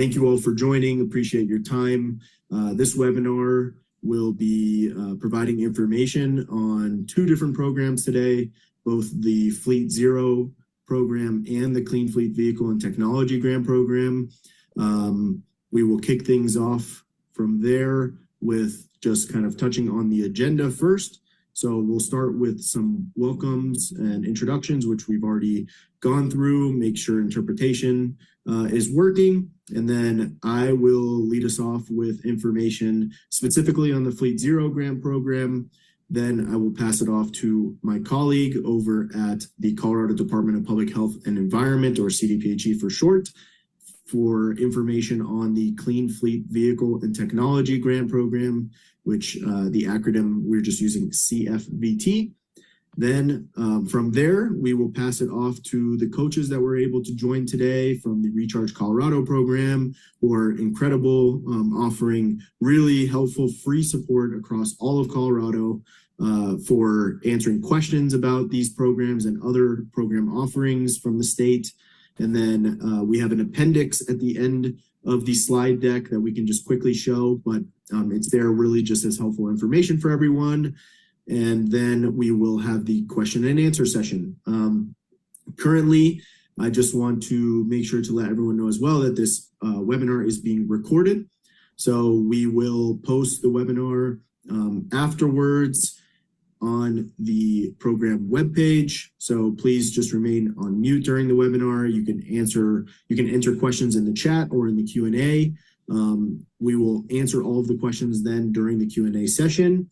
Thank you all for joining. Appreciate your time. This webinar will be providing information on two different programs today, both the Fleet Zero program and the Clean Fleet Vehicle and Technology Grant Program. We will kick things off from there with just kind of touching on the agenda first. So we'll start with some welcomes and introductions, which we've already gone through, make sure interpretation is working. And then I will lead us off with information specifically on the Fleet Zero grant program. Then I will pass it off to my colleague over at the Colorado Department of Public Health and Environment, or CDPHE for short, for information on the Clean Fleet Vehicle and Technology Grant Program, which the acronym we're just using CFVT. Then from there, we will pass it off to the coaches that were able to join today from the Recharge Colorado program, who are incredible, offering really helpful free support across all of Colorado for answering questions about these programs and other program offerings from the state. And then we have an appendix at the end of the slide deck that we can just quickly show, but it's there really just as helpful information for everyone. And then we will have the question and answer session. Currently, I just want to make sure to let everyone know as well that this webinar is being recorded. So we will post the webinar afterwards on the program webpage. So please just remain on mute during the webinar. You can enter questions in the chat or in the Q&A. We will answer all of the questions then during the Q&A session.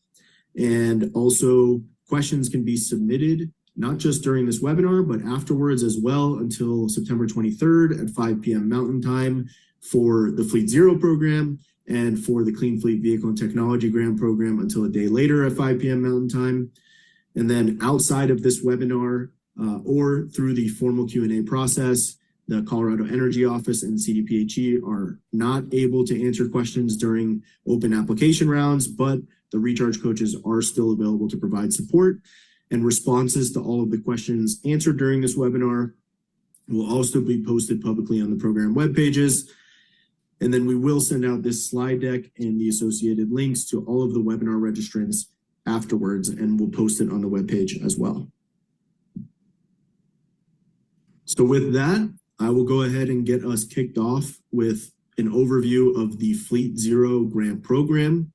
And also questions can be submitted not just during this webinar, but afterwards as well until September 23rd at 5 p.m. Mountain Time for the Fleet Zero program, and for the Clean Fleet Vehicle and Technology Grant Program until a day later at 5 p.m. Mountain Time. And then outside of this webinar or through the formal Q&A process, the Colorado Energy Office and CDPHE are not able to answer questions during open application rounds, but the Recharge coaches are still available to provide support, and responses to all of the questions answered during this webinar will also be posted publicly on the program web pages. And then we will send out this slide deck and the associated links to all of the webinar registrants afterwards, and we'll post it on the webpage as well. So with that, I will go ahead and get us kicked off with an overview of the Fleet Zero grant program.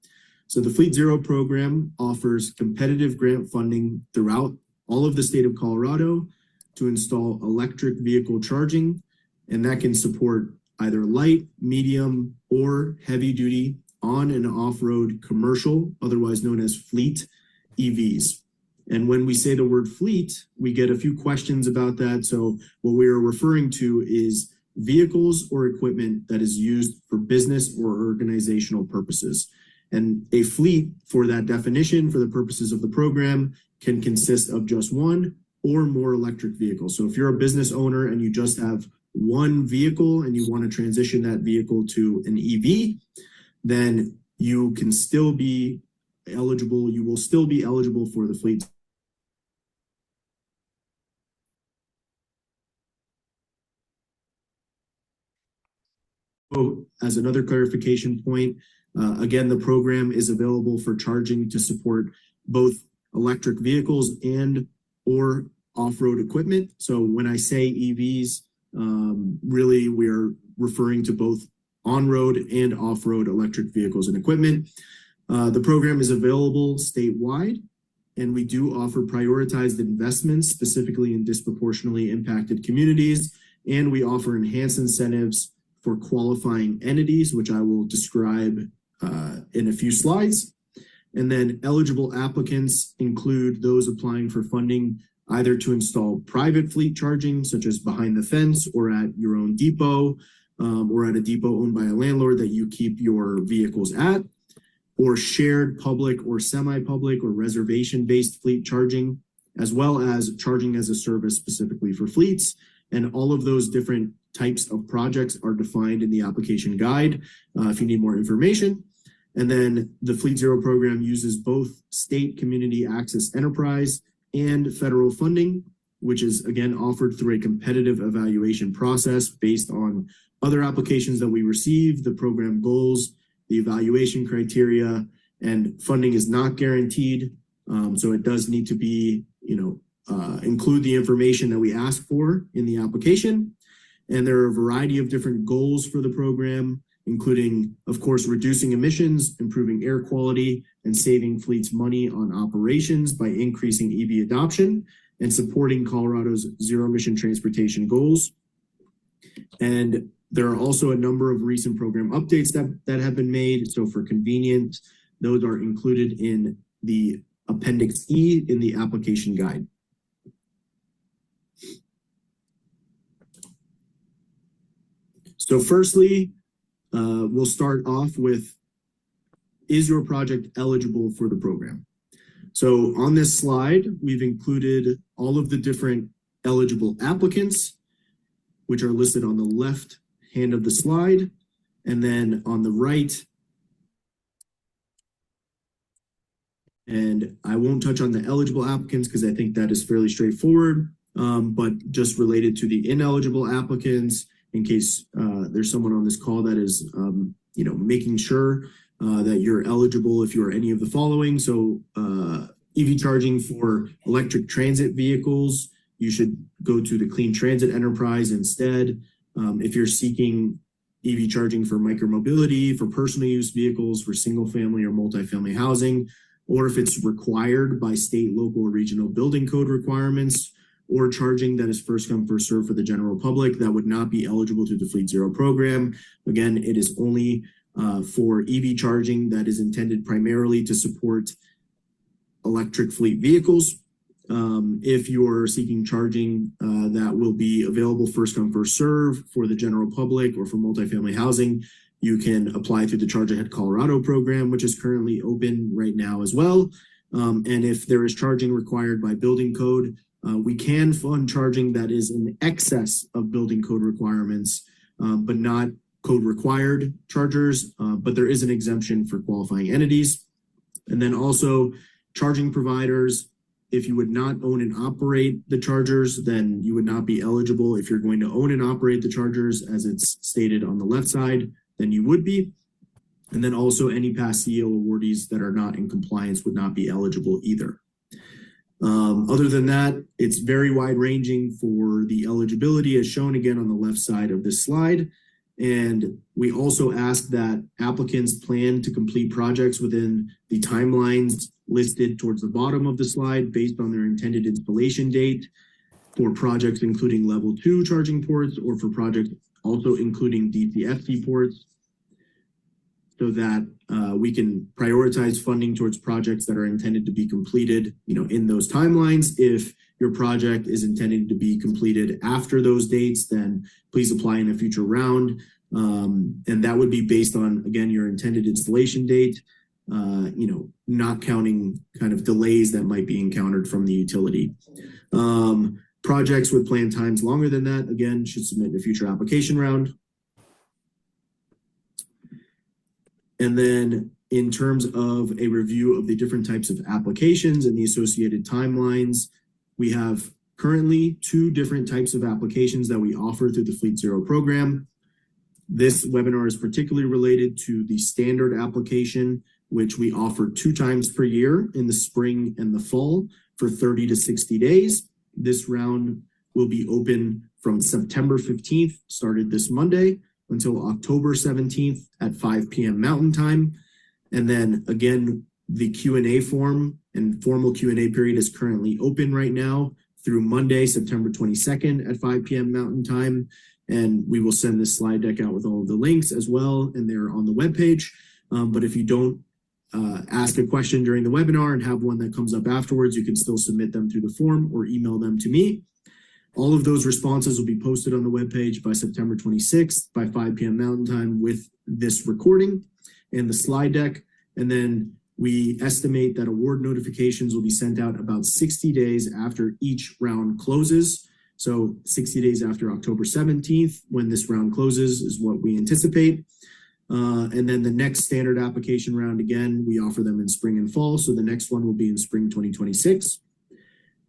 So the Fleet Zero program offers competitive grant funding throughout all of the state of Colorado to install electric vehicle charging, and that can support either light, medium, or heavy duty on and off-road commercial, otherwise known as fleet EVs. And when we say the word fleet, we get a few questions about that. So what we are referring to is vehicles or equipment that is used for business or organizational purposes. And a fleet, for that definition, for the purposes of the program, can consist of just one or more electric vehicles. So if you're a business owner and you just have one vehicle and you want to transition that vehicle to an EV, then you can still be eligible. You will still be eligible for the fleet. So as another clarification point, again, the program is available for charging to support both electric vehicles and or off-road equipment. So when I say EVs, really, we are referring to both on-road and off-road electric vehicles and equipment. The program is available statewide, and we do offer prioritized investments specifically in disproportionately impacted communities, and we offer enhanced incentives for qualifying entities, which I will describe in a few slides. And then eligible applicants include those applying for funding either to install private fleet charging, such as behind the fence or at your own depot, or at a depot owned by a landlord that you keep your vehicles at, or shared public or semi-public or reservation-based fleet charging, as well as charging as a service specifically for fleets. And all of those different types of projects are defined in the application guide if you need more information. And then the Fleet Zero program uses both state community access enterprise and federal funding, which is again offered through a competitive evaluation process based on other applications that we receive, the program goals, the evaluation criteria, and funding is not guaranteed. So it does need to be, include the information that we ask for in the application. And there are a variety of different goals for the program, including, of course, reducing emissions, improving air quality, and saving fleets money on operations by increasing EV adoption and supporting Colorado's zero-emission transportation goals. And there are also a number of recent program updates that have been made. So for convenience, those are included in the Appendix E in the application guide. So firstly, we'll start off with, is your project eligible for the program? So on this slide, we've included all of the different eligible applicants, which are listed on the left hand of the slide. And then on the right, and I won't touch on the eligible applicants because I think that is fairly straightforward, but just related to the ineligible applicants, in case there's someone on this call that is, making sure that you're eligible if you're any of the following. So EV charging for electric transit vehicles, you should go to the Clean Transit Enterprise instead. If you're seeking EV charging for micromobility, for personal use vehicles, for single family or multifamily housing, or if it's required by state, local, or regional building code requirements, or charging that is first come, first served for the general public, that would not be eligible to the Fleet Zero program. Again, it is only for EV charging that is intended primarily to support electric fleet vehicles. If you're seeking charging that will be available first come, first serve for the general public or for multifamily housing, you can apply through the Charge Ahead Colorado program, which is currently open right now as well. And if there is charging required by building code, we can fund charging that is in excess of building code requirements, but not code required chargers, but there is an exemption for qualifying entities. And then also charging providers, if you would not own and operate the chargers, then you would not be eligible. If you're going to own and operate the chargers, as it's stated on the left side, then you would be. And then also any past CEO awardees that are not in compliance would not be eligible either. Other than that, it's very wide ranging for the eligibility as shown again on the left side of this slide. And we also ask that applicants plan to complete projects within the timelines listed towards the bottom of the slide based on their intended installation date for projects including level 2 charging ports or for projects also including DCFC ports, so that we can prioritize funding towards projects that are intended to be completed, in those timelines. If your project is intended to be completed after those dates, then please apply in a future round. And that would be based on, again, your intended installation date, not counting kind of delays that might be encountered from the utility. Projects with planned times longer than that, again, should submit in a future application round. And then in terms of a review of the different types of applications and the associated timelines, we have currently 2 different types of applications that we offer through the Fleet Zero program. This webinar is particularly related to the standard application, which we offer 2 times per year in the spring and the fall for 30 to 60 days. This round will be open from September 15th, started this Monday, until October 17th at 5 p.m. Mountain Time. And then again, the Q&A form and formal Q&A period is currently open right now through Monday, September 22nd at 5 p.m. Mountain Time. And we will send this slide deck out with all of the links as well, and they're on the webpage. But if you don't ask a question during the webinar and have one that comes up afterwards, you can still submit them through the form or email them to me. All of those responses will be posted on the webpage by September 26th by 5 p.m. Mountain Time with this recording and the slide deck. And then we estimate that award notifications will be sent out about 60 days after each round closes. So 60 days after October 17th, when this round closes, is what we anticipate. And then the next standard application round, again, we offer them in spring and fall. So the next one will be in spring 2026.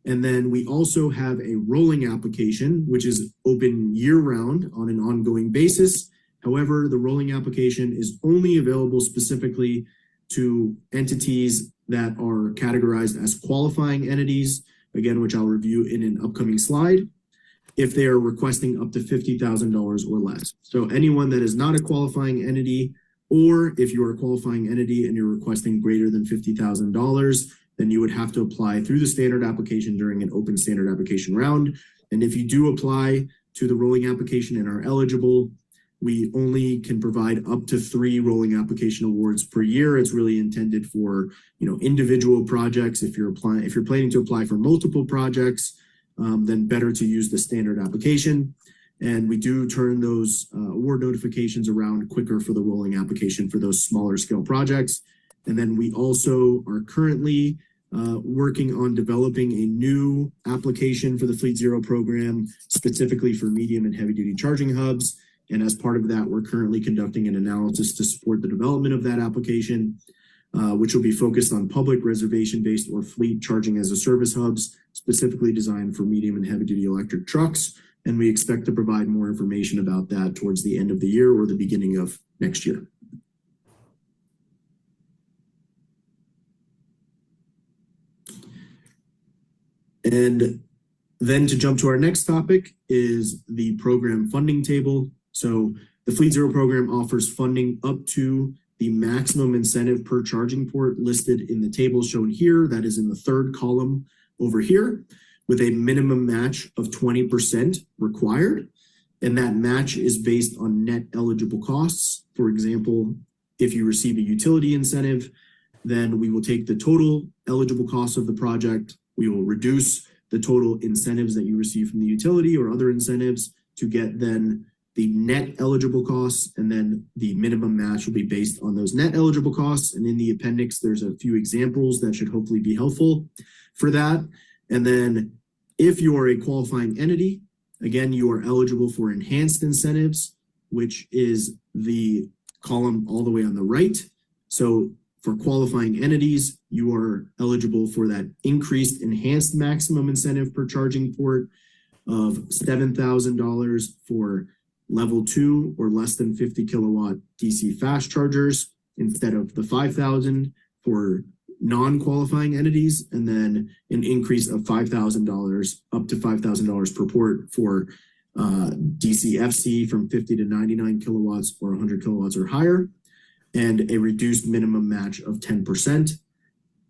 And then we also have a rolling application, which is open year-round on an ongoing basis. However, the rolling application is only available specifically to entities that are categorized as qualifying entities, again, which I'll review in an upcoming slide, if they are requesting up to $50,000 or less. So anyone that is not a qualifying entity, or if you are a qualifying entity and you're requesting greater than $50,000, then you would have to apply through the standard application during an open standard application round. And if you do apply to the rolling application and are eligible, we only can provide up to 3 rolling application awards per year. It's really intended for, individual projects. If you're planning to apply for multiple projects, then better to use the standard application. And we do turn those award notifications around quicker for the rolling application for those smaller scale projects. And then we also are currently working on developing a new application for the Fleet Zero program, specifically for medium and heavy duty charging hubs. And as part of that, we're currently conducting an analysis to support the development of that application, which will be focused on public reservation-based or fleet charging as a service hubs, specifically designed for medium and heavy duty electric trucks. And we expect to provide more information about that towards the end of the year or the beginning of next year. And then to jump to our next topic is the program funding table. So the Fleet Zero program offers funding up to the maximum incentive per charging port listed in the table shown here. That is in the third column over here, with a minimum match of 20% required. And that match is based on net eligible costs. For example, if you receive a utility incentive, then we will take the total eligible costs of the project. We will reduce the total incentives that you receive from the utility or other incentives to get then the net eligible costs, and then the minimum match will be based on those net eligible costs. And in the appendix, there's a few examples that should hopefully be helpful for that. And then if you are a qualifying entity, again, you are eligible for enhanced incentives, which is the column all the way on the right. So for qualifying entities, you are eligible for that increased enhanced maximum incentive per charging port of $7,000 for level 2 or less than 50 kilowatt DC fast chargers instead of the $5,000 for non-qualifying entities, and then an increase of $5,000 up to $5,000 per port for DCFC from 50 to 99 kilowatts or 100 kilowatts or higher, and a reduced minimum match of 10%.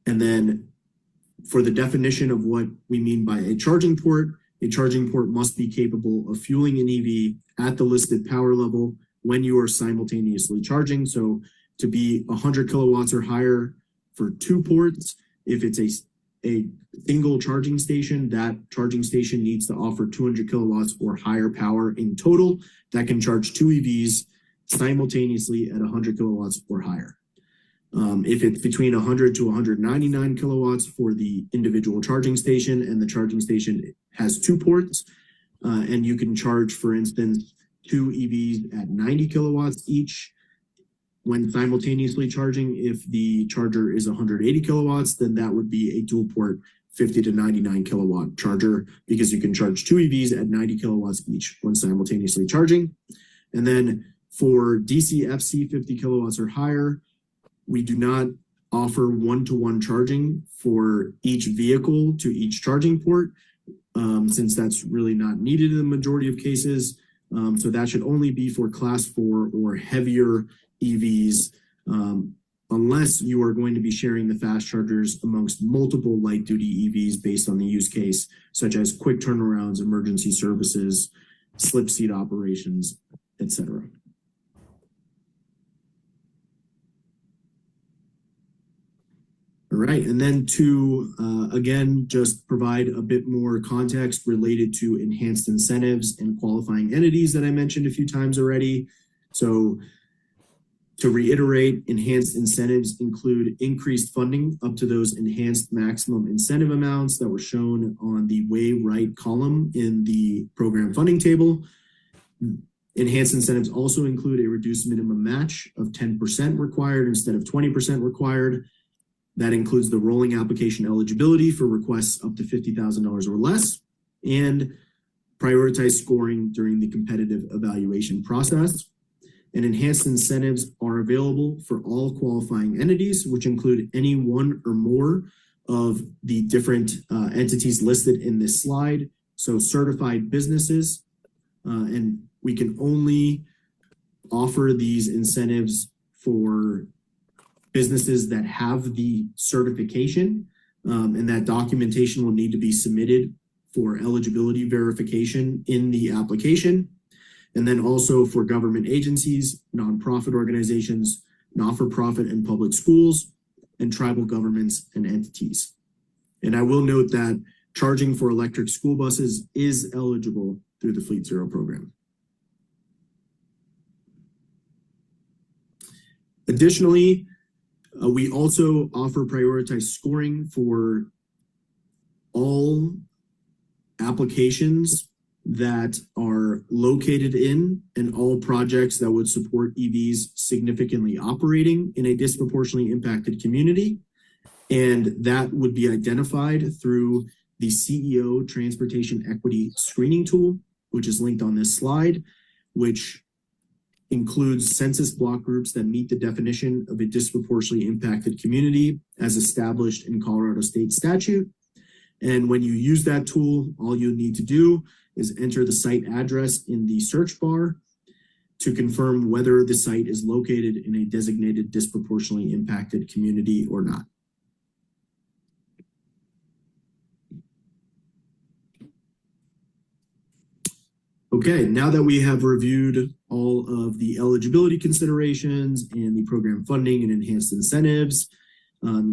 And then for the definition of what we mean by a charging port must be capable of fueling an EV at the listed power level when you are simultaneously charging. So to be 100 kilowatts or higher for 2 ports, if it's a single charging station, that charging station needs to offer 200 kilowatts or higher power in total that can charge 2 EVs simultaneously at 100 kilowatts or higher. If it's between 100 to 199 kilowatts for the individual charging station, and the charging station has 2 ports, and you can charge, for instance, 2 EVs at 90 kilowatts each when simultaneously charging. If the charger is 180 kilowatts, then that would be a dual port 50 to 99 kilowatt charger, because you can charge 2 EVs at 90 kilowatts each when simultaneously charging. And then for DCFC 50 kilowatts or higher, we do not offer one-to-one charging for each vehicle to each charging port, since that's really not needed in the majority of cases. So that should only be for class 4 or heavier EVs, unless you are going to be sharing the fast chargers amongst multiple light duty EVs based on the use case, such as quick turnarounds, emergency services, slip seat operations, etc. All right, and then to, again, just provide a bit more context related to enhanced incentives and qualifying entities that I mentioned a few times already. So to reiterate, enhanced incentives include increased funding up to those enhanced maximum incentive amounts that were shown on the way right column in the program funding table. Enhanced incentives also include a reduced minimum match of 10% required instead of 20% required. That includes the rolling application eligibility for requests up to $50,000 or less, and prioritized scoring during the competitive evaluation process. And enhanced incentives are available for all qualifying entities, which include any one or more of the different entities listed in this slide. So certified businesses, and we can only offer these incentives for businesses that have the certification, and that documentation will need to be submitted for eligibility verification in the application. And then also for government agencies, nonprofit organizations, not-for-profit and public schools, and tribal governments and entities. And I will note that charging for electric school buses is eligible through the Fleet Zero program. Additionally, we also offer prioritized scoring for all applications that are located in and all projects that would support EVs significantly operating in a disproportionately impacted community. And that would be identified through the CEO Transportation Equity Screening Tool, which is linked on this slide, which includes census block groups that meet the definition of a disproportionately impacted community as established in Colorado state statute. And when you use that tool, all you need to do is enter the site address in the search bar to confirm whether the site is located in a designated disproportionately impacted community or not. Okay, now that we have reviewed all of the eligibility considerations and the program funding and enhanced incentives,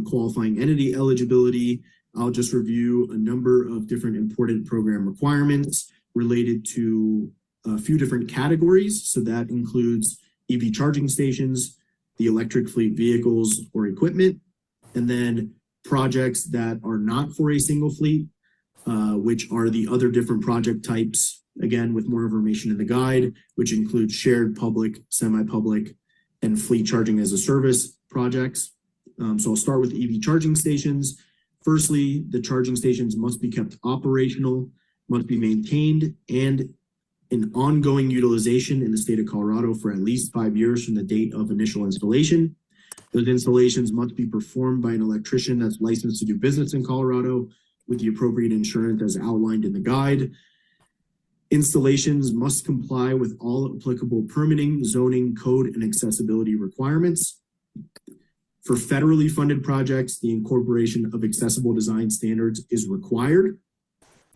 qualifying entity eligibility, I'll just review a number of different important program requirements related to a few different categories. So that includes EV charging stations, the electric fleet vehicles or equipment, and then projects that are not for a single fleet, which are the other different project types, again, with more information in the guide, which includes shared, public, semi-public, and fleet charging as a service projects. So I'll start with EV charging stations. Firstly, the charging stations must be kept operational, must be maintained, and in ongoing utilization in the state of Colorado for at least 5 years from the date of initial installation. Those installations must be performed by an electrician that's licensed to do business in Colorado with the appropriate insurance as outlined in the guide. Installations must comply with all applicable permitting, zoning, code, and accessibility requirements. For federally funded projects, the incorporation of accessible design standards is required.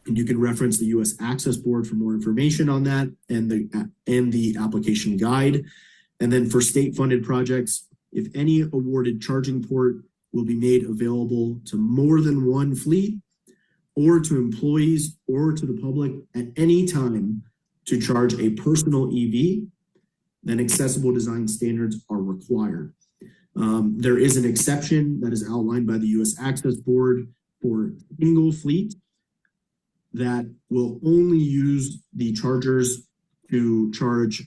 And you can reference the U.S. Access Board for more information on that and the application guide. And then for state-funded projects, if any awarded charging port will be made available to more than one fleet or to employees or to the public at any time to charge a personal EV, then accessible design standards are required. There is an exception that is outlined by the U.S. Access Board for single fleet that will only use the chargers to charge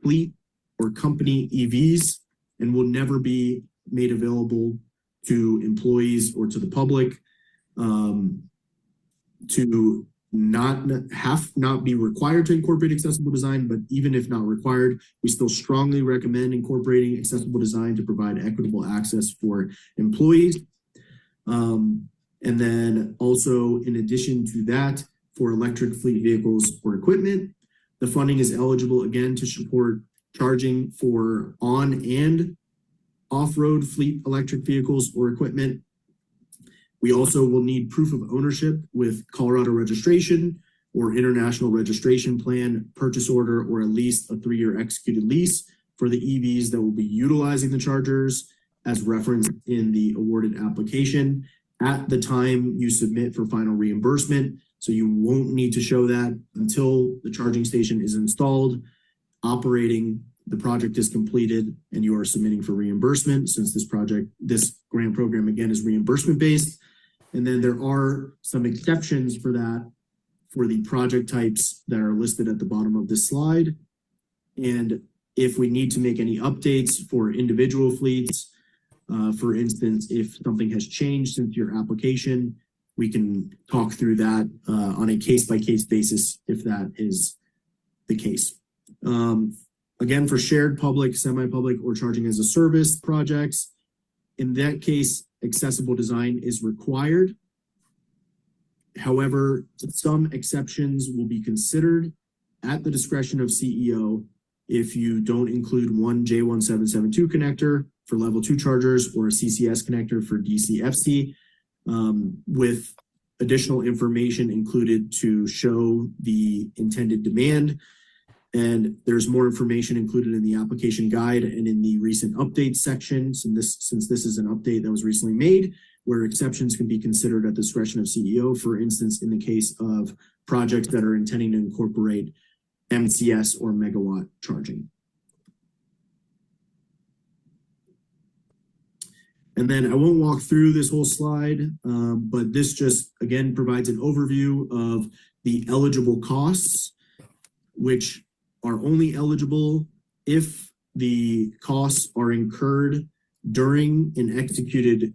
fleet or company EVs and will never be made available to employees or to the public, to not be required to incorporate accessible design, but even if not required, we still strongly recommend incorporating accessible design to provide equitable access for employees. And then also, in addition to that, for electric fleet vehicles or equipment, the funding is eligible again to support charging for on and off-road fleet electric vehicles or equipment. We also will need proof of ownership with Colorado registration or international registration plan, purchase order, or at least a 3-year executed lease for the EVs that will be utilizing the chargers as referenced in the awarded application at the time you submit for final reimbursement. So you won't need to show that until the charging station is installed, operating, the project is completed, and you are submitting for reimbursement, since this grant program again is reimbursement based. And then there are some exceptions for that for the project types that are listed at the bottom of this slide. And if we need to make any updates for individual fleets, For instance, if something has changed since your application, we can talk through that on a case-by-case basis if that is the case. Again, for shared public, semi-public, or charging as a service projects, in that case, accessible design is required. However, some exceptions will be considered at the discretion of CEO if you don't include one J1772 connector for level 2 chargers or a CCS connector for DCFC, with additional information included to show the intended demand. And there's more information included in the application guide and in the recent updates section. Since this is an update that was recently made, where exceptions can be considered at the discretion of CEO, for instance, in the case of projects that are intending to incorporate MCS or megawatt charging. And then I won't walk through this whole slide, but this just, again, provides an overview of the eligible costs, which are only eligible if the costs are incurred during an executed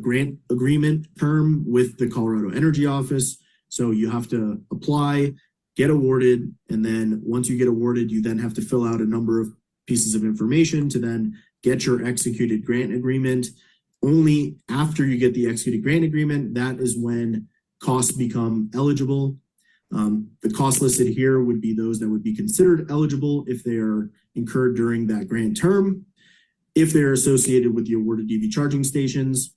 grant agreement term with the Colorado Energy Office. So you have to apply, get awarded, and then once you get awarded, you then have to fill out a number of pieces of information to then get your executed grant agreement. Only after you get the executed grant agreement, that is when costs become eligible. The costs listed here would be those that would be considered eligible if they are incurred during that grant term, if they're associated with the awarded EV charging stations.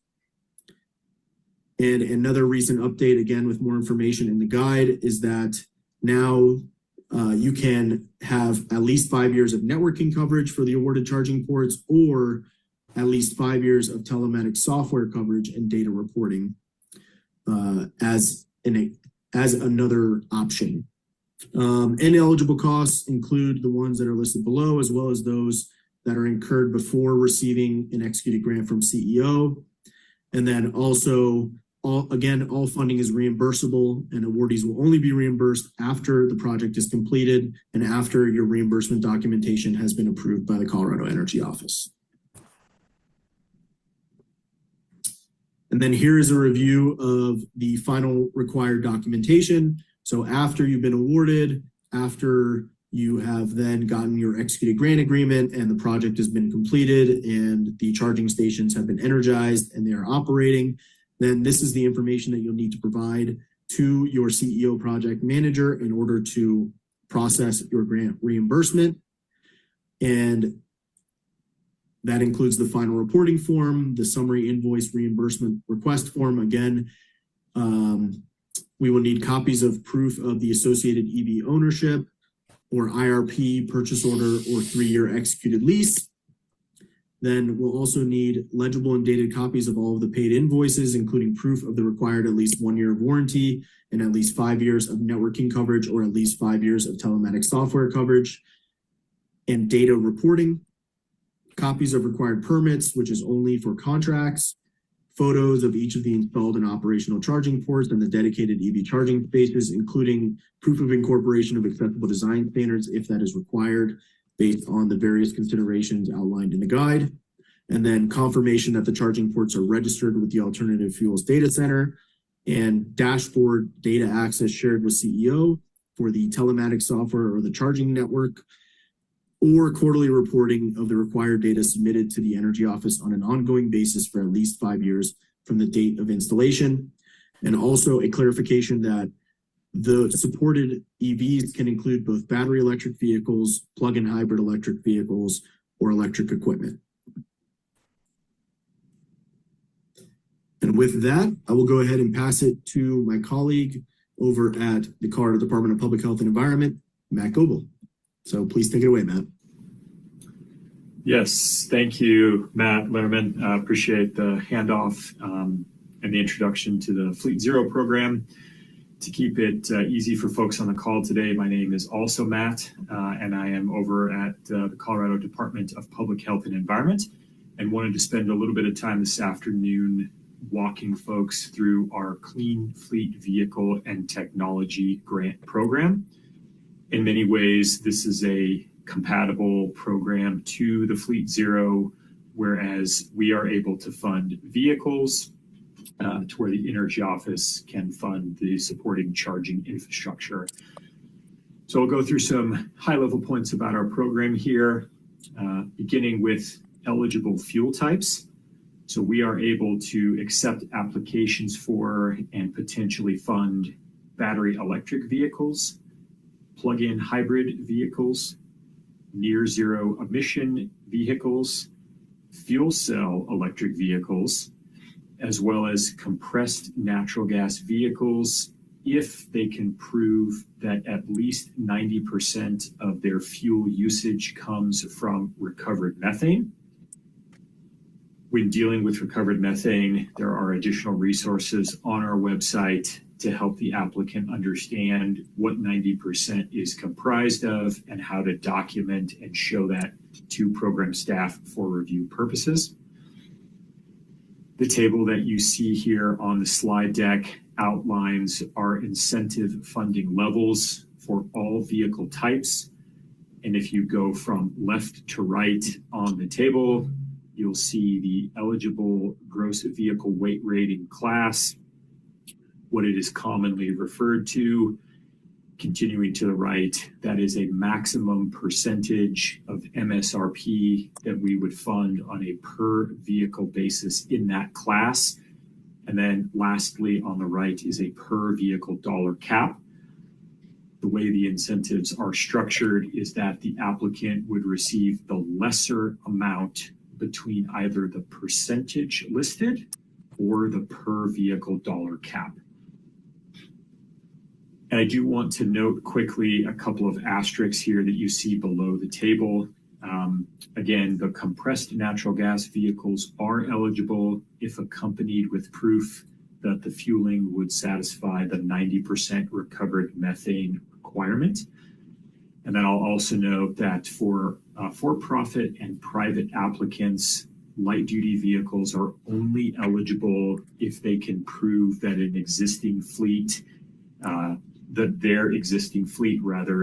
And another recent update, again, with more information in the guide, is that now you can have at least 5 years of networking coverage for the awarded charging ports, or at least 5 years of telematics software coverage and data reporting as another option. Ineligible costs include the ones that are listed below, as well as those that are incurred before receiving an executed grant from CEO. And then also, all funding is reimbursable, and awardees will only be reimbursed after the project is completed and after your reimbursement documentation has been approved by the Colorado Energy Office. And then here is a review of the final required documentation. So after you've been awarded, after you have then gotten your executed grant agreement and the project has been completed and the charging stations have been energized and they are operating, then this is the information that you'll need to provide to your CEO project manager in order to process your grant reimbursement. And that includes the final reporting form, the summary invoice reimbursement request form. Again, we will need copies of proof of the associated EV ownership or IRP purchase order or 3-year executed lease. Then we'll also need legible and dated copies of all of the paid invoices, including proof of the required at least 1 year of warranty and at least 5 years of networking coverage or at least 5 years of telematics software coverage, and data reporting. Copies of required permits, which is only for contracts, photos of each of the installed and operational charging ports and the dedicated EV charging spaces, including proof of incorporation of acceptable design standards if that is required based on the various considerations outlined in the guide, and then confirmation that the charging ports are registered with the Alternative Fuels Data Center, and dashboard data access shared with CEO for the telematics software or the charging network, or quarterly reporting of the required data submitted to the Energy Office on an ongoing basis for at least 5 years from the date of installation. And also a clarification that the supported EVs can include both battery electric vehicles, plug-in hybrid electric vehicles, or electric equipment. And with that, I will go ahead and pass it to my colleague over at the Colorado Department of Public Health and Environment, Matt Goebel. So please take it away, Matt. Yes, thank you, Matt Lerman. Appreciate the handoff and the introduction to the Fleet Zero program. To keep it easy for folks on the call today, my name is also Matt, and I am over at the Colorado Department of Public Health and Environment, and wanted to spend a little bit of time this afternoon walking folks through our Clean Fleet Vehicle and Technology Grant Program. In many ways, this is a compatible program to the Fleet Zero whereas we are able to fund vehicles to where the Energy Office can fund the supporting charging infrastructure. So I'll go through some high-level points about our program here, beginning with eligible fuel types. So we are able to accept applications for and potentially fund battery electric vehicles, plug-in hybrid vehicles, near zero emission vehicles, fuel cell electric vehicles, as well as compressed natural gas vehicles if they can prove that at least 90% of their fuel usage comes from recovered methane. When dealing with recovered methane, there are additional resources on our website to help the applicant understand what 90% is comprised of and how to document and show that to program staff for review purposes. The table that you see here on the slide deck outlines our incentive funding levels for all vehicle types. And if you go from left to right on the table, you'll see the eligible gross vehicle weight rating class, what it is commonly referred to. Continuing to the right, that is a maximum percentage of MSRP that we would fund on a per vehicle basis in that class. And then lastly, on the right is a per vehicle dollar cap. The way the incentives are structured is that the applicant would receive the lesser amount between either the percentage listed or the per vehicle dollar cap. And I do want to note quickly a couple of asterisks here that you see below the table. Again, the compressed natural gas vehicles are eligible if accompanied with proof that the fueling would satisfy the 90% recovered methane requirement. And then I'll also note that for for-profit and private applicants, light-duty vehicles are only eligible if they can prove that an existing fleet that their existing fleet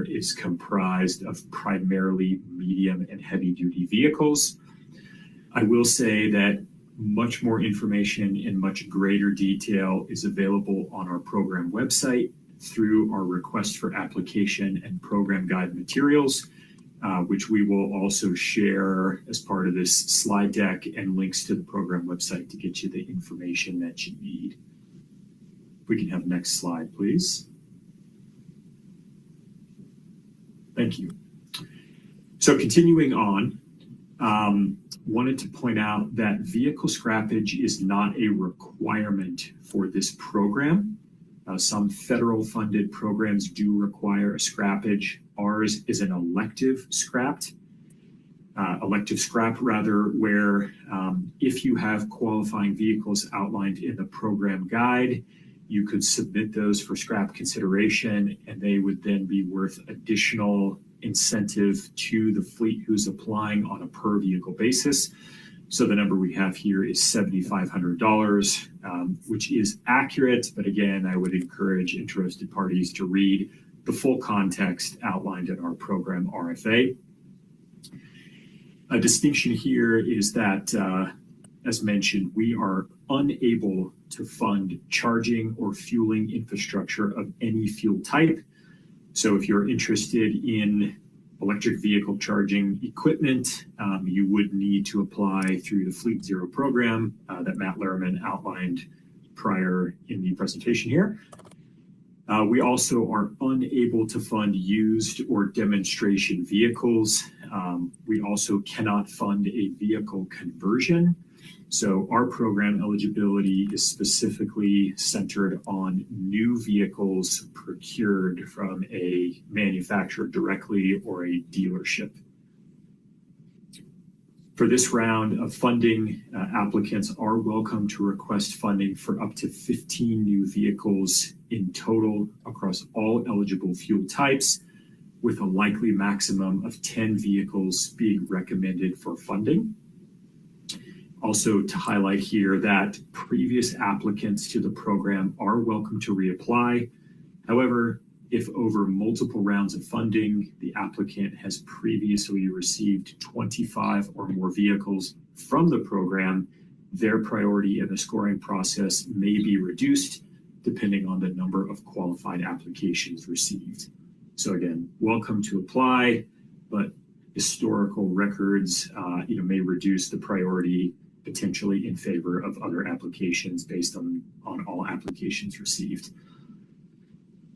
is comprised of primarily medium and heavy duty vehicles. I will say that much more information in much greater detail is available on our program website through our request for application and program guide materials, which we will also share as part of this slide deck and links to the program website to get you the information that you need. If we can have next slide, please. Thank you. So continuing on, wanted to point out that vehicle scrappage is not a requirement for this program. Some federal funded programs do require a scrappage. Ours is an elective scrap where if you have qualifying vehicles outlined in the program guide, you could submit those for scrap consideration, and they would then be worth additional incentive to the fleet who's applying on a per vehicle basis. So the number we have here is $7,500, which is accurate. But again, I would encourage interested parties to read the full context outlined in our program RFA. A distinction here is that, as mentioned, we are unable to fund charging or fueling infrastructure of any fuel type. So if you're interested in electric vehicle charging equipment, you would need to apply through the Fleet Zero program that Matt Lehrman outlined prior in the presentation here. We also are unable to fund used or demonstration vehicles. We also cannot fund a vehicle conversion. So our program eligibility is specifically centered on new vehicles procured from a manufacturer directly or a dealership. For this round of funding, applicants are welcome to request funding for up to 15 new vehicles in total across all eligible fuel types, with a likely maximum of 10 vehicles being recommended for funding. Also to highlight here that previous applicants to the program are welcome to reapply. However, If over multiple rounds of funding, the applicant has previously received 25 or more vehicles from the program, their priority in the scoring process may be reduced depending on the number of qualified applications received. So again, welcome to apply, but historical records may reduce the priority potentially in favor of other applications based on all applications received.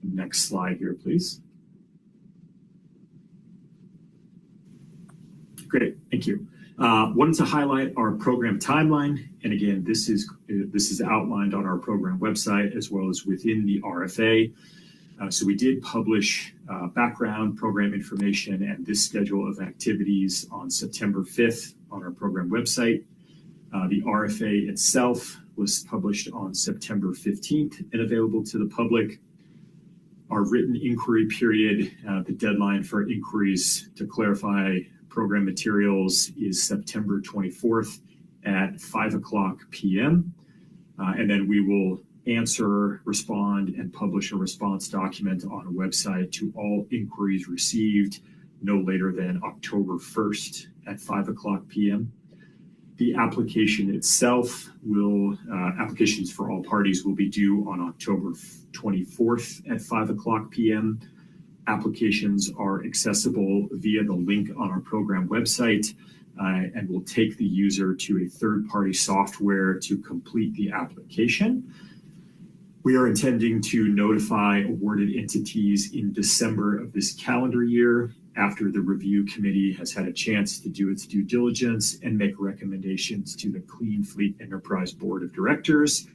Next slide here, please. Great, thank you. Wanted to highlight our program timeline. And again, this is outlined on our program website as well as within the RFA. So we did publish background program information and this schedule of activities on September 5th on our program website. The RFA itself was published on September 15th and available to the public. Our written inquiry period, the deadline for inquiries to clarify program materials is September 24th at 5:00 p.m. And then we will answer, respond, and publish a response document on a website to all inquiries received no later than October 1st at 5:00 p.m. The application itself applications for all parties will be due on October 24th at 5:00 p.m. Applications are accessible via the link on our program website and will take the user to a third-party software to complete the application. We are intending to notify awarded entities in December of this calendar year after the review committee has had a chance to do its due diligence and make recommendations to the Clean Fleet Enterprise Board of Directors.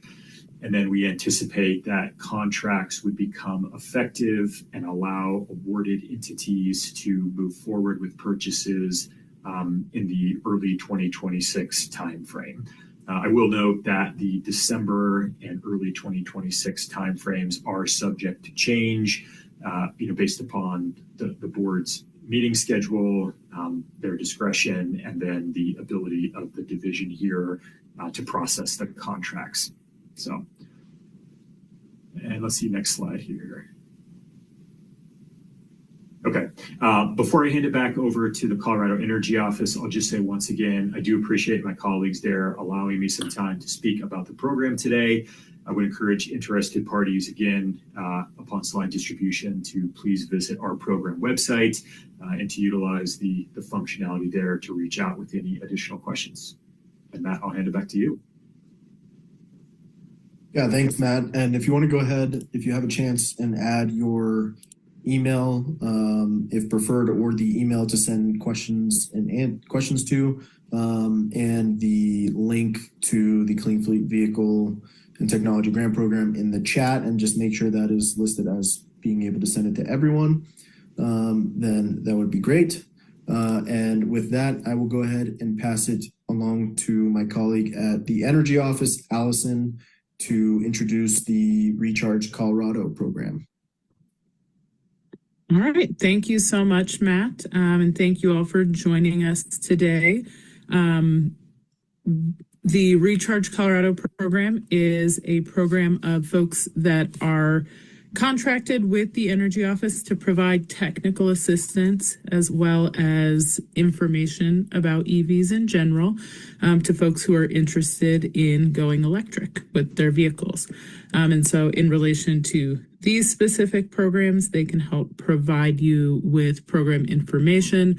And then we anticipate that contracts would become effective and allow awarded entities to move forward with purchases in the early 2026 timeframe. I will note that the December and early 2026 timeframes are subject to change, based upon the board's meeting schedule, their discretion, and then the ability of the division here to process the contracts. So, and let's see, next slide here. Okay, before I hand it back over to the Colorado Energy Office, I'll just say once again, I do appreciate my colleagues there allowing me some time to speak about the program today. I would encourage interested parties, again, upon slide distribution, to please visit our program website and to utilize the functionality there to reach out with any additional questions. And Matt, I'll hand it back to you. Yeah, thanks, Matt. And if you want to go ahead, if you have a chance, and add your email, if preferred, or the email to send questions and questions to, and the link to the Clean Fleet Vehicle and Technology Grant Program in the chat, and just make sure that is listed as being able to send it to everyone, then that would be great. And with that, I will go ahead and pass it along to my colleague at the Energy Office, Allison, to introduce the Recharge Colorado program. All right. Thank you so much, Matt. And thank you all for joining us today. The Recharge Colorado program is a program of folks that are contracted with the Energy Office to provide technical assistance as well as information about EVs in general to folks who are interested in going electric with their vehicles. And so in relation to these specific programs, they can help provide you with program information,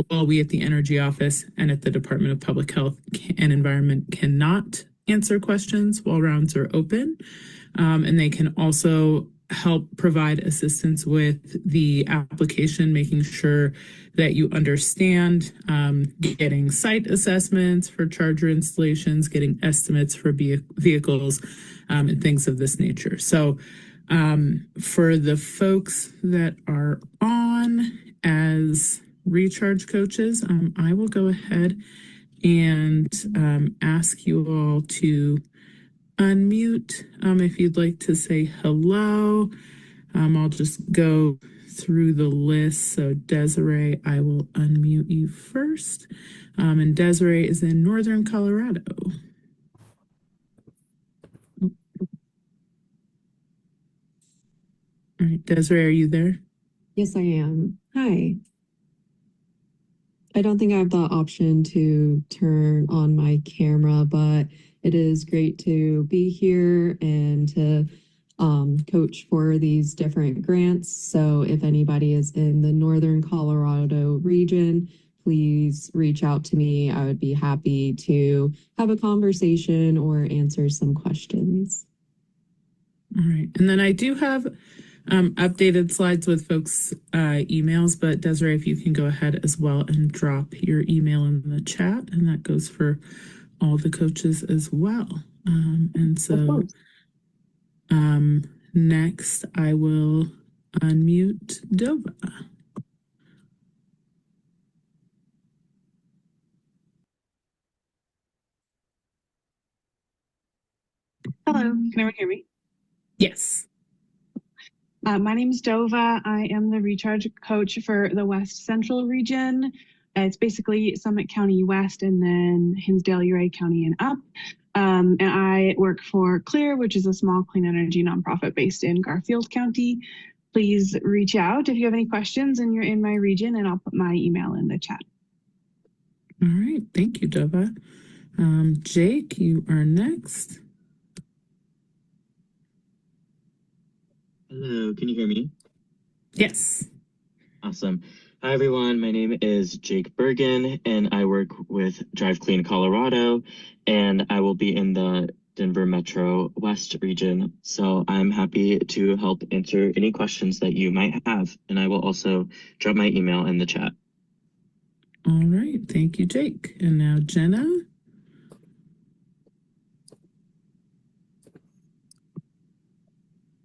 while we at the Energy Office and at the Department of Public Health and Environment cannot answer questions while rounds are open. And they can also help provide assistance with the application, making sure that you understand, getting site assessments for charger installations, getting estimates for vehicles, and things of this nature. So for the folks that are on as recharge coaches, I will go ahead and ask you all to unmute if you'd like to say hello. I'll just go through the list. So Desiree, I will unmute you first. And Desiree is in Northern Colorado. All right, Desiree, are you there? Yes, I am. Hi. I don't think I have the option to turn on my camera, but it is great to be here and to coach for these different grants. So if anybody is in the Northern Colorado region, please reach out to me. I would be happy to have a conversation or answer some questions. All right, and then I do have updated slides with folks' emails, but Desiree, if you can go ahead as well and drop your email in the chat, and that goes for all the coaches as well. And so next I will unmute Dova. Hello, can everyone hear me? Yes. My name is Dova. I am the recharge coach for the West Central region. It's basically Summit County West and then Hinsdale, Uray County and up. And I work for CLEAR, which is a small clean energy nonprofit based in Garfield County. Please reach out if you have any questions and you're in my region, and I'll put my email in the chat. All right, thank you, Dova. Jake, you are next. Hello, can you hear me? Yes. Awesome. Hi, everyone. My name is Jake Bergen, and I work with Drive Clean Colorado, and I will be in the Denver Metro West region. So I'm happy to help answer any questions that you might have, and I will also drop my email in the chat. All right, thank you, Jake. And now Jenna.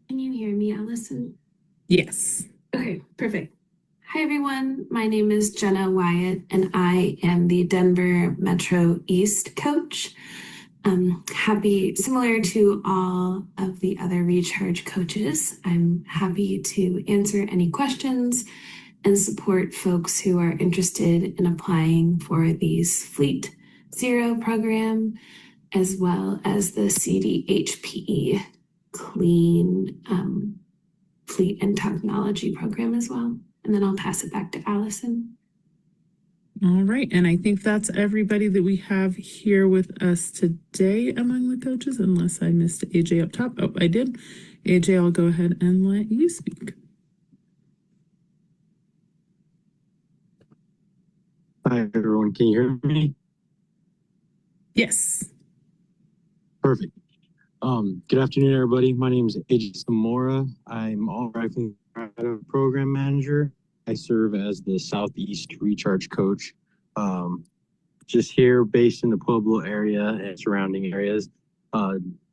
Can you hear me, Allison? Yes. Okay, perfect. Hi, everyone. My name is Jenna Wyatt, and I am the Denver Metro East coach. Happy, similar to all of the other recharge coaches, I'm happy to answer any questions and support folks who are interested in applying for these Fleet Zero program, as well as the CDHPE Clean Fleet and Technology program as well. And then I'll pass it back to Allison. All right, and I think that's everybody that we have here with us today among the coaches, unless I missed AJ up top. Oh, I did. AJ, I'll go ahead and let you speak. Hi, everyone. Can you hear me? Yes. Perfect. Good afternoon, everybody. My name is AJ Zamora. I'm all Rifling Program Manager. I serve as the Southeast Recharge Coach. Just here based in the Pueblo area and surrounding areas.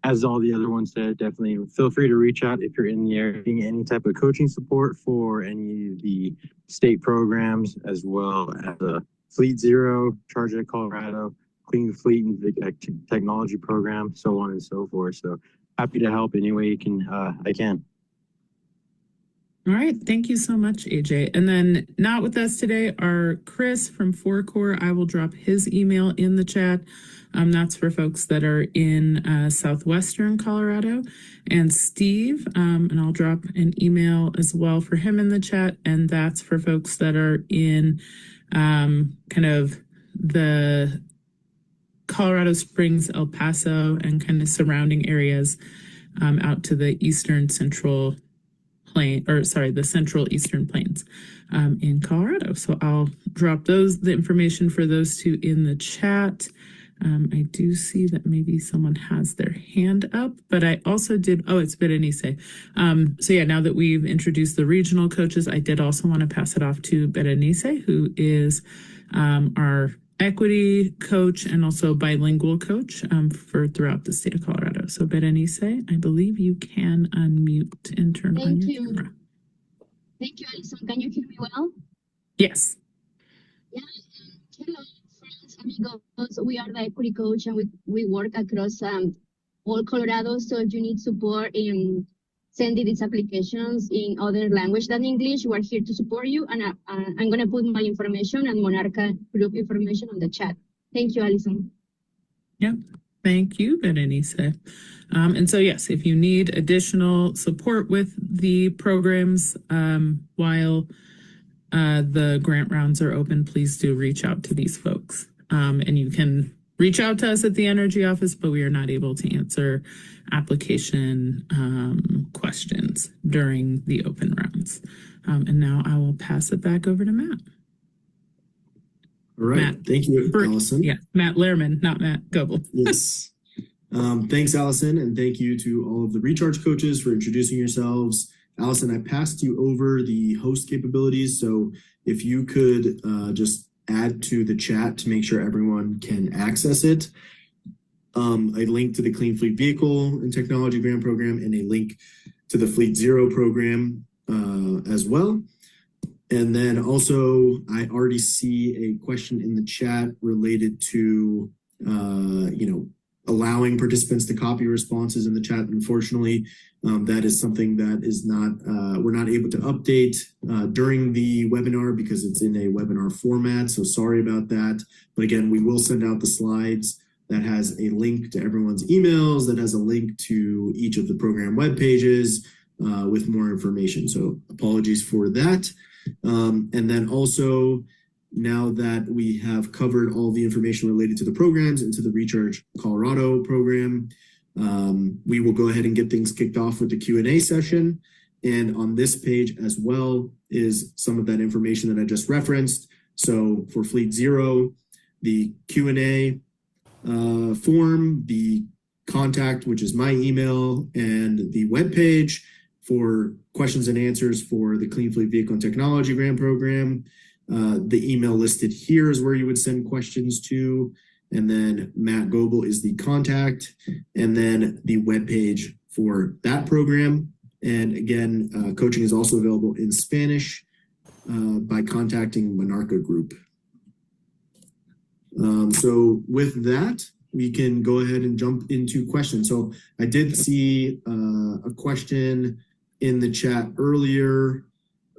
As all the other ones said, definitely feel free to reach out if you're in the area, needing any type of coaching support for any of the state programs, as well as the Fleet Zero, Charge at Colorado, Clean Fleet and Technology program, so on and so forth. So happy to help any way I can. All right, thank you so much, AJ. And then not with us today are Chris from 4Core. I will drop his email in the chat. That's for folks that are in southwestern Colorado. And Steve, and I'll drop an email as well for him in the chat. And that's for folks that are in kind of the Colorado Springs, El Paso, and kind of surrounding areas out to the eastern central the central eastern plains in Colorado. So I'll drop the information for those two in the chat. I do see that maybe someone has their hand up, but I also did, it's Berenice. So yeah, now that we've introduced the regional coaches, I did also want to pass it off to Berenice, who is our equity coach and also bilingual coach for throughout the state of Colorado. So Berenice, I believe you can unmute and turn on your camera. Thank you, Alison. Can you hear me well? Yes. Yeah. Hello, friends, amigos. We are the equity coach, and we work across all Colorado. So if you need support in sending these applications in other language than English, we are here to support you. And I'm going to put my information and Monarca group information on the chat. Thank you, Alison. Yep. Thank you, Berenice. And so, yes, if you need additional support with the programs while the grant rounds are open, please do reach out to these folks. And you can reach out to us at the Energy Office, but we are not able to answer application questions during the open rounds. And now I will pass it back over to Matt. All right. Matt. Thank you, Allison. Yeah, Matt Lehrman, not Matt Goebel. Yes. Thanks, Allison, and thank you to all of the recharge coaches for introducing yourselves. Allison, I passed you over the host capabilities, so if you could just add to the chat to make sure everyone can access it. A link to the Clean Fleet Vehicle and Technology Grant Program and a link to the Fleet Zero program as well. And then also, I already see a question in the chat related to, allowing participants to copy responses in the chat. Unfortunately, that is something that is not, we're not able to update during the webinar because it's in a webinar format. So sorry about that. But again, we will send out the slides that has a link to everyone's emails, that has a link to each of the program web pages with more information. So apologies for that. And then also, now that we have covered all the information related to the programs and to the Recharge Colorado program, we will go ahead and get things kicked off with the Q&A session. And on this page as well is some of that information that I just referenced. So for Fleet Zero, the Q&A form, the contact, which is my email, and the web page for questions and answers for the Clean Fleet Vehicle and Technology Grant Program. The email listed here is where you would send questions to. And then Matt Goebel is the contact. And then the web page for that program. And again, coaching is also available in Spanish by contacting Monarca Group. So with that, we can go ahead and jump into questions. So I did see a question in the chat earlier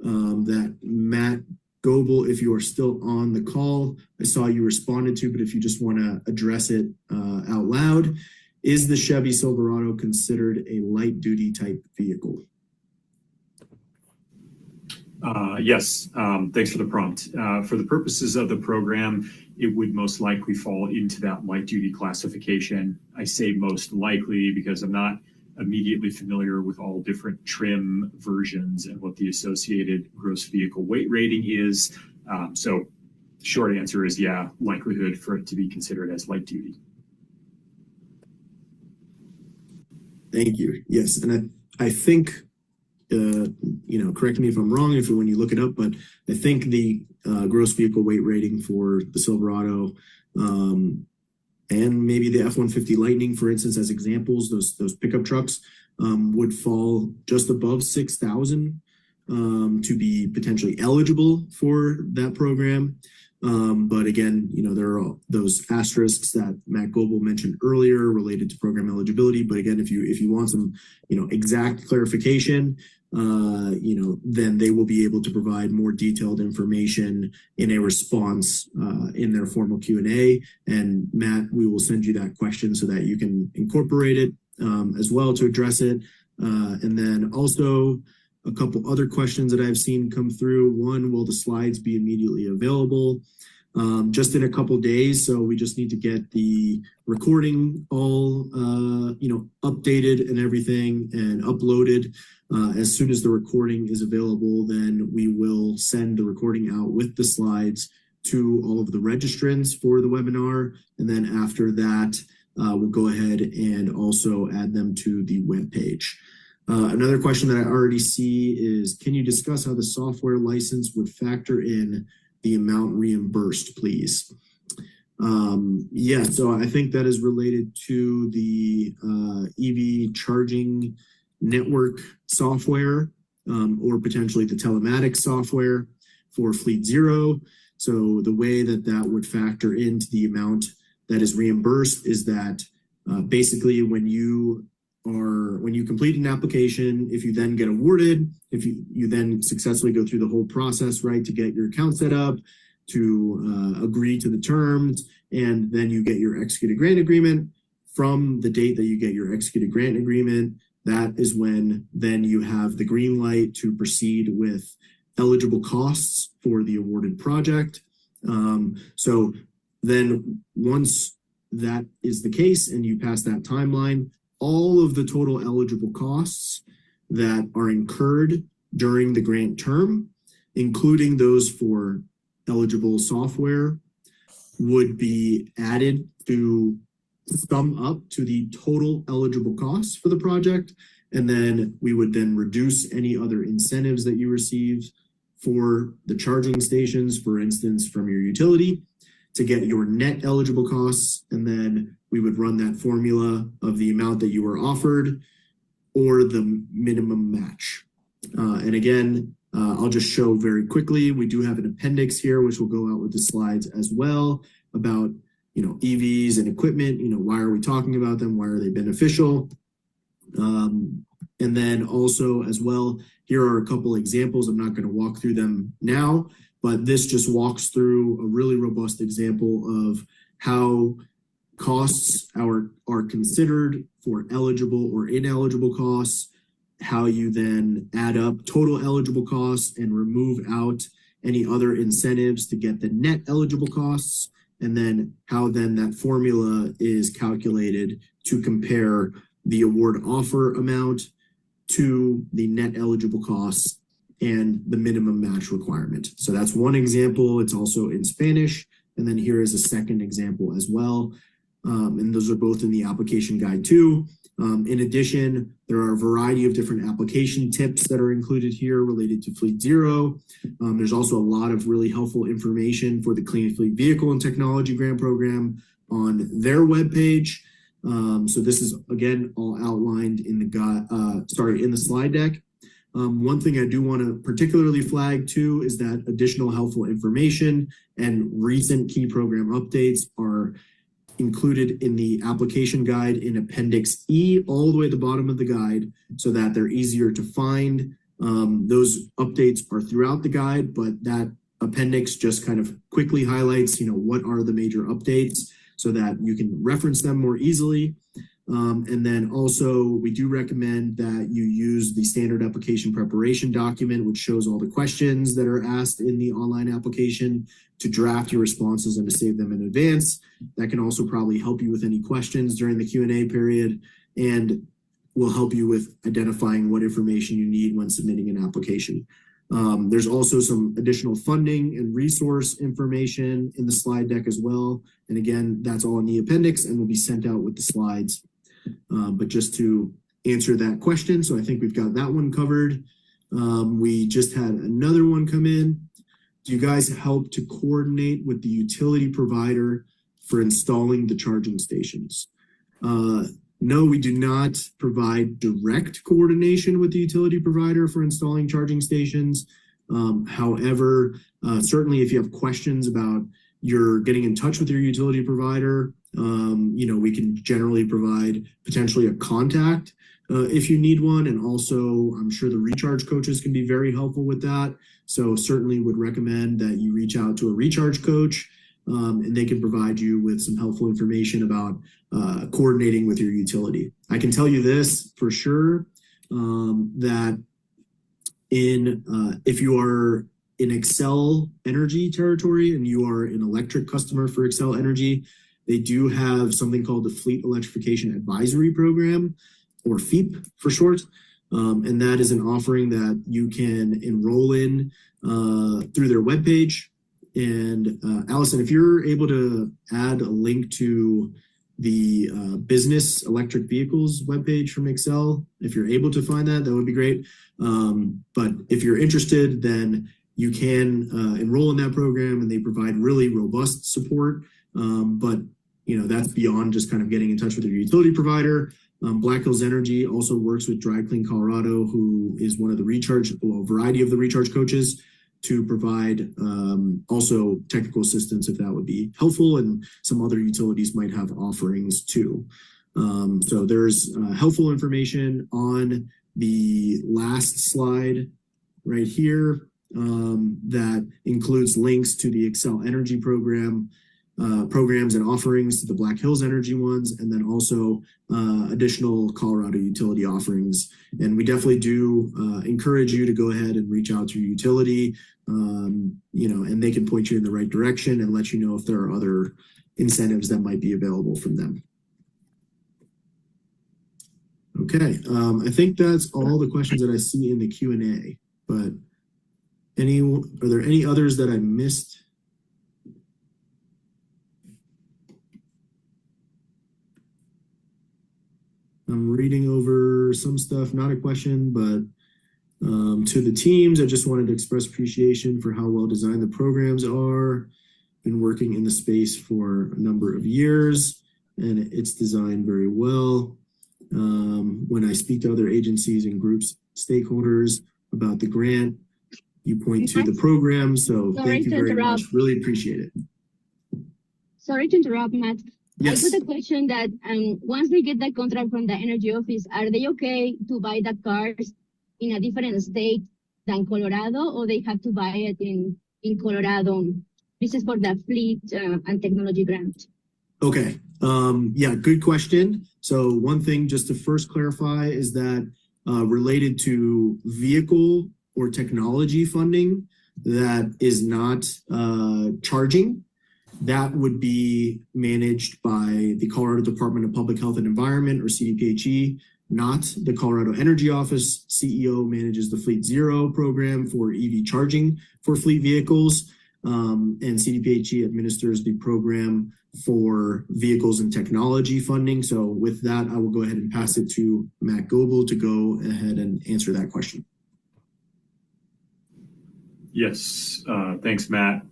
that Matt Goebel, if you are still on the call, I saw you responded to, but if you just want to address it out loud, is the Chevy Silverado considered a light duty type vehicle? Yes, thanks for the prompt. For the purposes of the program, it would most likely fall into that light duty classification. I say most likely because I'm not immediately familiar with all different trim versions and what the associated gross vehicle weight rating is. So short answer is yeah, likelihood for it to be considered as light duty. Thank you. Yes, and I think, correct me if I'm wrong when you look it up, but I think the gross vehicle weight rating for the Silverado and maybe the F-150 Lightning, for instance, as examples, those pickup trucks would fall just above 6,000 to be potentially eligible for that program. But again, there are those asterisks that Matt Goebel mentioned earlier related to program eligibility. But again, if you want some, exact clarification, then they will be able to provide more detailed information in a response in their formal Q&A. And Matt, we will send you that question so that you can incorporate it as well to address it. And then also a couple other questions that I've seen come through. One, will the slides be immediately available? Just in a couple days, so we just need to get the recording all updated and everything and uploaded. As soon as the recording is available, then we will send the recording out with the slides to all of the registrants for the webinar, and then after that we'll go ahead and also add them to the web page. Another question that I already see is, can you discuss how the software license would factor in the amount reimbursed, please? Yeah, so I think that is related to the EV charging network software or potentially the telematics software for Fleet Zero. So the way that would factor into the amount that is reimbursed is that basically when you complete an application, if you then get awarded, if you then successfully go through the whole process, right, to get your account set up, to agree to the terms, and then you get your executed grant agreement, from the date that you get your executed grant agreement, that is when then you have the green light to proceed with eligible costs for the awarded project. So then once that is the case and you pass that timeline, all of the total eligible costs that are incurred during the grant term, including those for eligible software, would be added to sum up to the total eligible costs for the project. And then we would then reduce any other incentives that you receive for the charging stations, for instance, from your utility, to get your net eligible costs. And then we would run that formula of the amount that you were offered or the minimum match. And again, I'll just show very quickly, we do have an appendix here, which will go out with the slides as well about, EVs and equipment, why are we talking about them? Why are they beneficial? And then also as well, here are a couple examples. I'm not going to walk through them now, but this just walks through a really robust example of how costs are considered for eligible or ineligible costs, how you then add up total eligible costs and remove out any other incentives to get the net eligible costs, and then how then that formula is calculated to compare the award offer amount to the net eligible costs and the minimum match requirement. So that's one example. It's also in Spanish. And then here is a second example as well. And those are both in the application guide too. In addition, there are a variety of different application tips that are included here related to Fleet Zero. There's also a lot of really helpful information for the Clean Fleet Vehicle and Technology Grant Program on their webpage. So this is, again, all outlined in the slide deck. One thing I do want to particularly flag too is that additional helpful information and recent key program updates are included in the application guide in Appendix E, all the way at the bottom of the guide, so that they're easier to find. Those updates are throughout the guide, but that appendix just kind of quickly highlights, what are the major updates so that you can reference them more easily. And then also, we do recommend that you use the standard application preparation document, which shows all the questions that are asked in the online application, to draft your responses and to save them in advance. That can also probably help you with any questions during the Q&A period, and will help you with identifying what information you need when submitting an application. There's also some additional funding and resource information in the slide deck as well. And again, that's all in the appendix and will be sent out with the slides. But just to answer that question, so I think we've got that one covered. We just had another one come in. Do you guys help to coordinate with the utility provider for installing the charging stations? No, we do not provide direct coordination with the utility provider for installing charging stations. However, certainly if you have questions about you're getting in touch with your utility provider, we can generally provide potentially a contact if you need one. And also, I'm sure the recharge coaches can be very helpful with that. So certainly would recommend that you reach out to a recharge coach, and they can provide you with some helpful information about coordinating with your utility. I can tell you this for sure, that if you are in Xcel Energy territory and you are an electric customer for Xcel Energy, they do have something called the Fleet Electrification Advisory Program, or FEAP for short. And that is an offering that you can enroll in through their webpage. And Allison, if you're able to add a link to the business electric vehicles webpage from Xcel, if you're able to find that, that would be great. But if you're interested, then you can enroll in that program, and they provide really robust support. But that's beyond just kind of getting in touch with your utility provider. Black Hills Energy also works with Drive Clean Colorado, who is one of the variety of the recharge coaches, to provide also technical assistance if that would be helpful, and some other utilities might have offerings too. So there's helpful information on the last slide right here that includes links to the Xcel Energy program. programs and offerings to the Black Hills Energy ones, and then also additional Colorado utility offerings. And we definitely do encourage you to go ahead and reach out to your utility, and they can point you in the right direction and let you know if there are other incentives that might be available from them. Okay, I think that's all the questions that I see in the Q&A, but are there any others that I missed? I'm reading over some stuff, not a question, but to the teams, I just wanted to express appreciation for how well designed the programs are. Been working in the space for a number of years, and it's designed very well. When I speak to other agencies and groups, stakeholders about the grant, you point to the program. So thank you very much. Really appreciate it. Sorry to interrupt, Matt. Yes. I got a question that once they get the contract from the energy office, are they okay to buy the cars in a different state than Colorado, or they have to buy it in Colorado? This is for the fleet and technology grant. Okay. Yeah, good question. So one thing just to first clarify is that related to vehicle or technology funding that is not charging, that would be managed by the Colorado Department of Public Health and Environment, or CDPHE, not the Colorado Energy Office. CEO manages the Fleet Zero program for EV charging for fleet vehicles, and CDPHE administers the program for vehicles and technology funding. So with that, I will go ahead and pass it to Matt Goebel to go ahead and answer that question. Yes, thanks, Matt.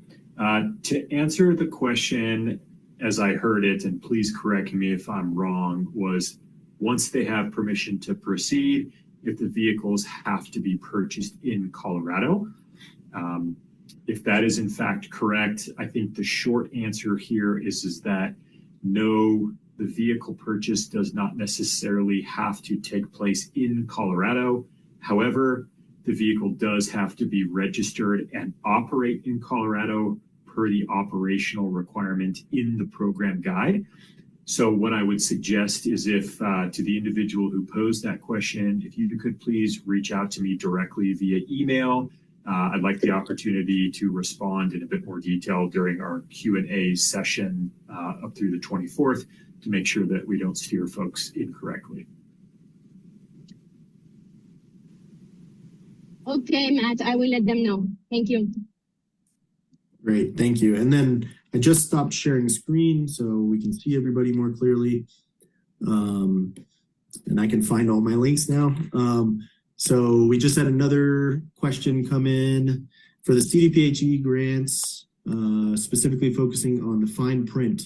To answer the question as I heard it, and please correct me if I'm wrong, was once they have permission to proceed, if the vehicles have to be purchased in Colorado. If that is in fact correct, I think the short answer here is that no, the vehicle purchase does not necessarily have to take place in Colorado. However, the vehicle does have to be registered and operate in Colorado per the operational requirement in the program guide. So what I would suggest is if to the individual who posed that question, if you could please reach out to me directly via email. I'd like the opportunity to respond in a bit more detail during our Q&A session up through the 24th to make sure that we don't steer folks incorrectly. Okay, Matt, I will let them know. Thank you. Great, thank you. And then I just stopped sharing screen so we can see everybody more clearly. And I can find all my links now. So we just had another question come in for the CDPHE grants, specifically focusing on the fine print.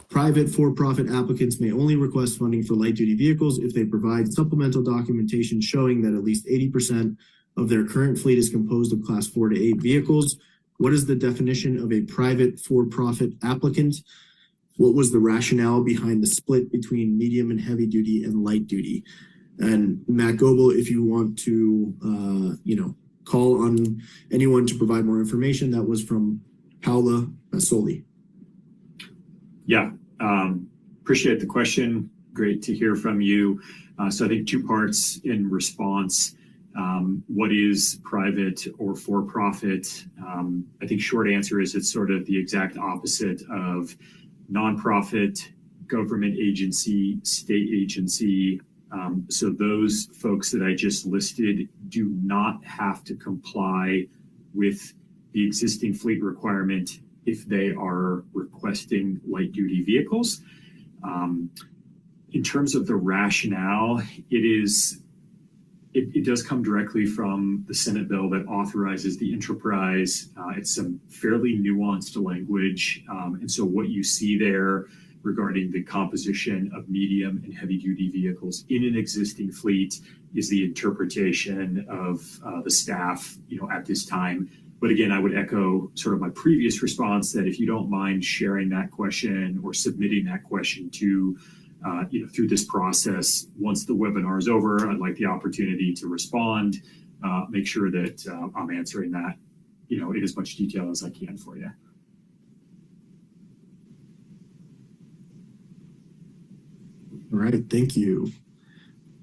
Private for-profit applicants may only request funding for light-duty vehicles if they provide supplemental documentation showing that at least 80% of their current fleet is composed of class 4 to 8 vehicles. What is the definition of a private for-profit applicant? What was the rationale behind the split between medium and heavy duty and light duty? And Matt Goebel, if you want to, call on anyone to provide more information, that was from Paula Soli. Yeah, appreciate the question. Great to hear from you. So I think two parts in response. What is private or for-profit? I think short answer is it's sort of the exact opposite of nonprofit, government agency, state agency. So those folks that I just listed do not have to comply with the existing fleet requirement if they are requesting light-duty vehicles. In terms of the rationale, it does come directly from the Senate bill that authorizes the enterprise. It's some fairly nuanced language. And so what you see there regarding the composition of medium and heavy duty vehicles in an existing fleet is the interpretation of the staff, at this time. But again, I would echo sort of my previous response that if you don't mind sharing that question or submitting that question to through this process, once the webinar is over, I'd like the opportunity to respond, make sure that I'm answering that, in as much detail as I can for you. All right, thank you.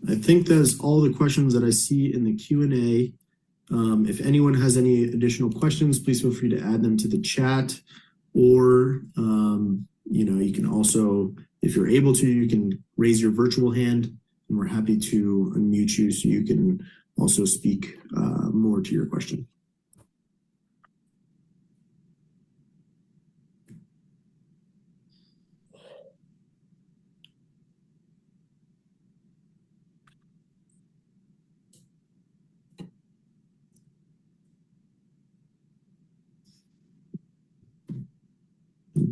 I think that's all the questions that I see in the Q&A. If anyone has any additional questions, please feel free to add them to the chat, or you can also, if you're able to, you can raise your virtual hand, and we're happy to unmute you so you can also speak more to your question.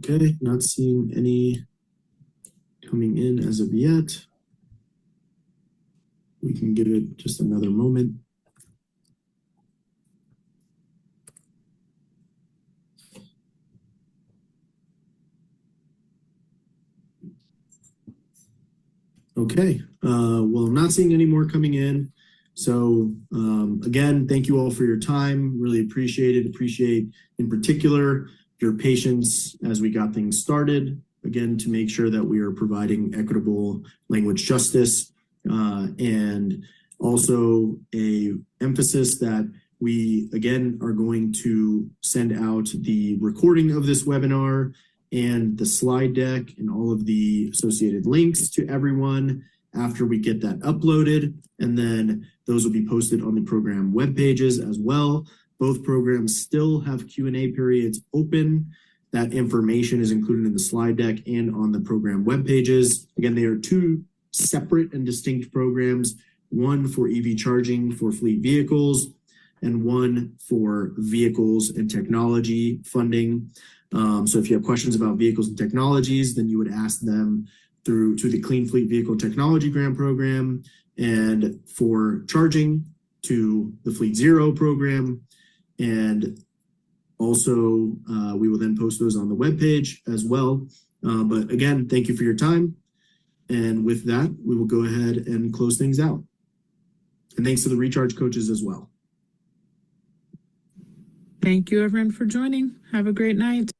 Okay, not seeing any coming in as of yet. We can give it just another moment. Okay, well, I'm not seeing any more coming in. So again, thank you all for your time. Really appreciate it. Appreciate in particular your patience as we got things started. Again, to make sure that we are providing equitable language justice, and also a emphasis that we, again, are going to send out the recording of this webinar and the slide deck and all of the associated links to everyone after we get that uploaded. And then those will be posted on the program web pages as well. Both programs still have Q&A periods open. That information is included in the slide deck and on the program web pages. Again, they are two separate and distinct programs, one for EV charging for fleet vehicles and one for vehicles and technology funding. So if you have questions about vehicles and technologies, then you would ask them to the Clean Fleet Vehicle Technology Grant Program, and for charging to the Fleet Zero program. And also, we will then post those on the webpage as well. But again, thank you for your time. And with that, we will go ahead and close things out. And thanks to the Recharge coaches as well. Thank you, everyone, for joining. Have a great night.